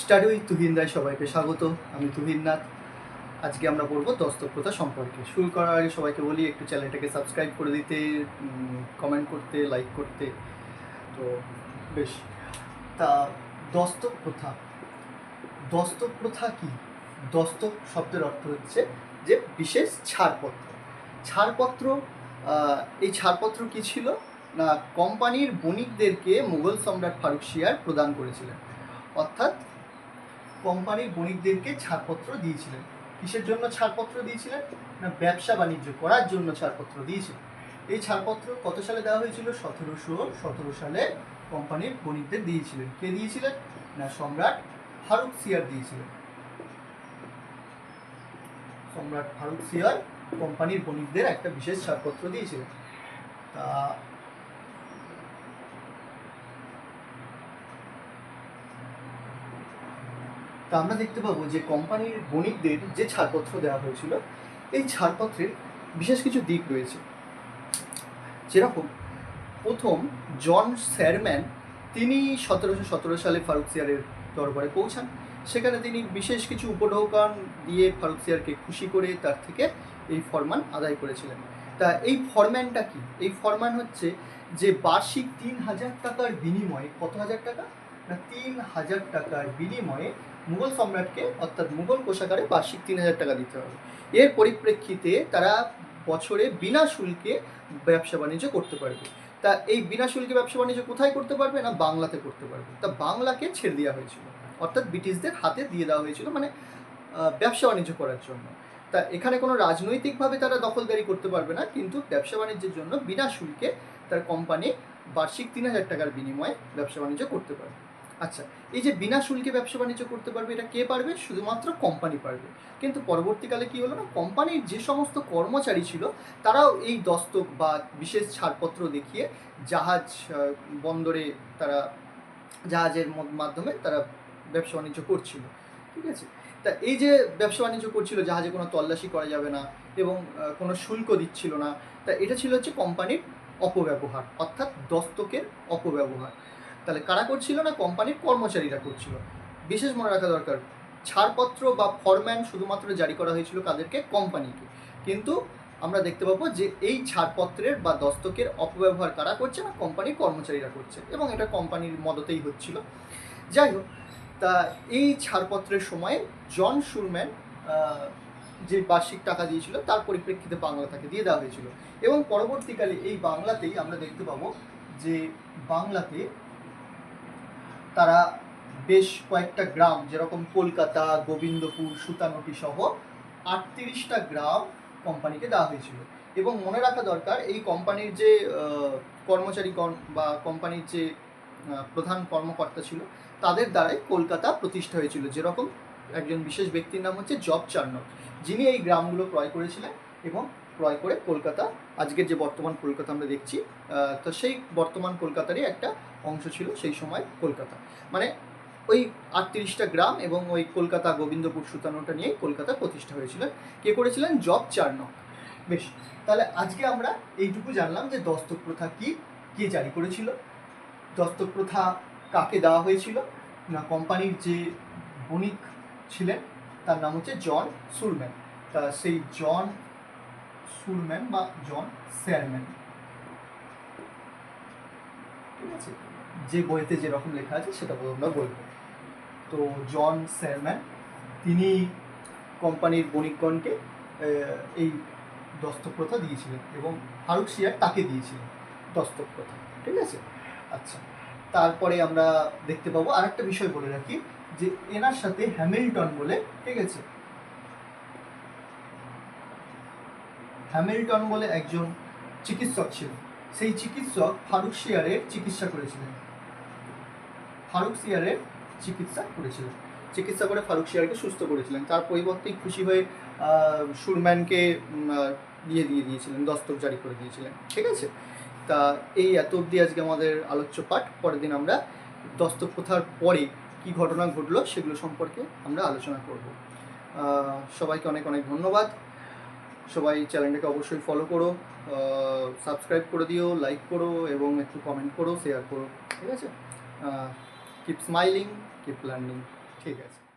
Study with Tuhin রায় সবাইকে স্বাগত। আমি তুহিননাথ। আজকে আমরা পড়বো দস্তক প্রথা সম্পর্কে। শুরু করার আগে সবাইকে বলি একটু চ্যানেলটাকে সাবস্ক্রাইব করে দিতে, কমেন্ট করতে, লাইক করতে। তো বেশ, তা দস্তক প্রথা। দস্তক প্রথা কি? দস্তক শব্দের অর্থ হচ্ছে যে বিশেষ ছাড়পত্র। ছাড়পত্র, এই ছাড়পত্র কি ছিল না, কোম্পানির বণিকদেরকে মুঘল সম্রাট ফারুকশিয়ার প্রদান করেছিলেন। অর্থাৎ কোম্পানির বণিকদেরকে ছাড়পত্র দিয়েছিলেন। কিসের জন্য ছাড়পত্র দিয়েছিলেন না, ব্যবসা বাণিজ্য করার জন্য ছাড়পত্র দিয়েছিলেন। এই ছাড়পত্র কত সালে দেওয়া হয়েছিল? 1717 সালে কোম্পানির বণিকদের দিয়েছিলেন। কে দিয়েছিলেন না, সম্রাট ফারুকশিয়ার দিয়েছিলেন। সম্রাট ফারুকশিয়ার কোম্পানির বণিকদের একটা বিশেষ ছাড়পত্র দিয়েছিলেন। তা আমরা দেখতে পাবো যে কোম্পানির বণিকদের যে ছাড়পত্র দেওয়া হয়েছিল, এই ছাড়পত্রের বিশেষ কিছু দিক রয়েছে। যেরকম প্রথম, জন স্যারম্যান তিনি 1717 সালে ফারুকশিয়ারের দরবারে পৌঁছান। সেখানে তিনি বিশেষ কিছু উপঢৌকন দিয়ে ফারুকশিয়ারকে খুশি করে তার থেকে এই ফরমান আদায় করেছিলেন। তা এই ফরম্যানটা কি? এই ফরমান হচ্ছে যে বার্ষিক 3000 টাকার বিনিময়ে, কত হাজার টাকা না, 3000 টাকার বিনিময়ে মুঘল সম্রাটকে অর্থাৎ মুঘল কোষাগারে বার্ষিক 3000 টাকা দিতে হবে। এর পরিপ্রেক্ষিতে তারা বছরে বিনা শুল্কে ব্যবসা বাণিজ্য করতে পারবে। তা এই বিনা শুল্কে ব্যবসা বাণিজ্য কোথায় করতে পারবে না, বাংলাতে করতে পারবে। তা বাংলাকে ছেড়ে দেওয়া হয়েছিল, অর্থাৎ ব্রিটিশদের হাতে দিয়ে দেওয়া হয়েছিল, মানে ব্যবসা বাণিজ্য করার জন্য। তা এখানে কোনো রাজনৈতিকভাবে তারা দখলদারি করতে পারবে না, কিন্তু ব্যবসা বাণিজ্যের জন্য বিনা শুল্কে তার কোম্পানি বার্ষিক 3000 টাকার বিনিময়ে ব্যবসা বাণিজ্য করতে পারবে। আচ্ছা, এই যে বিনা শুল্কে ব্যবসা বাণিজ্য করতে পারবে, এটা কে পারবে? শুধুমাত্র কোম্পানি পারবে। কিন্তু পরবর্তীকালে কি হলো না, কোম্পানির যে সমস্ত কর্মচারী ছিল তারাও এই দস্তক বা বিশেষ ছাড়পত্র দেখিয়ে জাহাজ বন্দরে তারা জাহাজের মাধ্যমে তারা ব্যবসা বাণিজ্য করছিল। ঠিক আছে, তা এই যে ব্যবসা বাণিজ্য করছিল, জাহাজে কোনো তল্লাশি করা যাবে না এবং কোনো শুল্ক দিচ্ছিল না। তা এটা ছিল হচ্ছে কোম্পানির অপব্যবহার, অর্থাৎ দস্তকের অপব্যবহার। তাহলে কারা করছিল না, কোম্পানির কর্মচারীরা করছিল। বিশেষ মনে রাখা দরকার, ছাড়পত্র বা ফরম্যান শুধুমাত্র জারি করা হয়েছিল কাদেরকে? কোম্পানিকে। কিন্তু আমরা দেখতে পাবো যে এই ছাড়পত্রের বা দস্তকের অপব্যবহার কারা করছে না, কোম্পানির কর্মচারীরা করছে, এবং এটা কোম্পানির মদতেই হচ্ছিল। যাই হোক, তা এই ছাড়পত্রের সময় জন শুরম্যান যে বার্ষিক টাকা দিয়েছিল তার পরিপ্রেক্ষিতে বাংলা তাকে দিয়ে দেওয়া হয়েছিল। এবং পরবর্তীকালে এই বাংলাতেই আমরা দেখতে পাবো যে বাংলাতে তারা বেশ কয়েকটা গ্রাম, যেরকম কলকাতা, গোবিন্দপুর, সুতানটি সহ 38টা গ্রাম কোম্পানিকে দেওয়া হয়েছিল। এবং মনে রাখা দরকার, এই কোম্পানির যে কর্মচারীগণ বা কোম্পানির যে প্রধান কর্মকর্তা ছিল, তাদের দ্বারাই কলকাতা প্রতিষ্ঠা হয়েছিল। যেরকম একজন বিশেষ ব্যক্তির নাম হচ্ছে জব চার্নক, যিনি এই গ্রামগুলো ক্রয় করেছিলেন এবং ক্রয় করে কলকাতা, আজকের যে বর্তমান কলকাতা আমরা দেখছি, তো সেই বর্তমান কলকাতারই একটা অংশ ছিল সেই সময় কলকাতা। মানে ওই 38টা গ্রাম এবং ওই কলকাতা, গোবিন্দপুর, সুতানোটা নিয়ে কলকাতা প্রতিষ্ঠা হয়েছিল। কে করেছিলেন? Job Charnock. বেশ, তাহলে আজকে আমরা এইটুকু জানলাম যে দস্তক প্রথা কি, কে জারি করেছিল, দস্তক প্রথা কাকে দেওয়া হয়েছিল না, কোম্পানির যে বণিক ছিলেন তার নাম হচ্ছে জন শুরম্যান। তা সেই জন শুরম্যান বা জন স্যারম্যান, ঠিক আছে, যে বইতে যেরকম লেখা আছে সেটা আমরা বলবো। তো জন স্যারম্যান তিনি কোম্পানির বণিকগণকে এই দস্তক প্রথা দিয়েছিলেন এবং ফারুকশিয়ার তাকে দিয়েছিলেন দস্তক প্রথা। ঠিক আছে, আচ্ছা, তারপরে আমরা দেখতে পাবো আরেকটা বিষয় বলে রাখি যে এনার সাথে হ্যামিল্টন বলে, ঠিক আছে, হ্যামিল্টন বলে একজন চিকিৎসক ছিলেন। সেই চিকিৎসক ফারুকশিয়ারের চিকিৎসা করেছিলেন, ফারুকশিয়ারের চিকিৎসা করে ফারুকশিয়ারকে সুস্থ করেছিলেন। তার পরিবর্তে খুশি হয়ে শুরম্যানকে দিয়ে দিয়েছিলেন, দস্তক জারি করে দিয়েছিলেন। ঠিক আছে, তা এই এত অবধি আজকে আমাদের আলোচ্য পাঠ। পরের দিন আমরা দস্তক প্রথার পরে কী ঘটনা ঘটলো সেগুলো সম্পর্কে আমরা আলোচনা করব। সবাইকে অনেক অনেক ধন্যবাদ। সবাই চ্যানেলটাকে অবশ্যই ফলো করো, সাবস্ক্রাইব করে দিও, লাইক করো এবং একটু কমেন্ট করো, শেয়ার করো। ঠিক আছে, কিপ স্মাইলিং, কিপ লার্নিং। ঠিক আছে।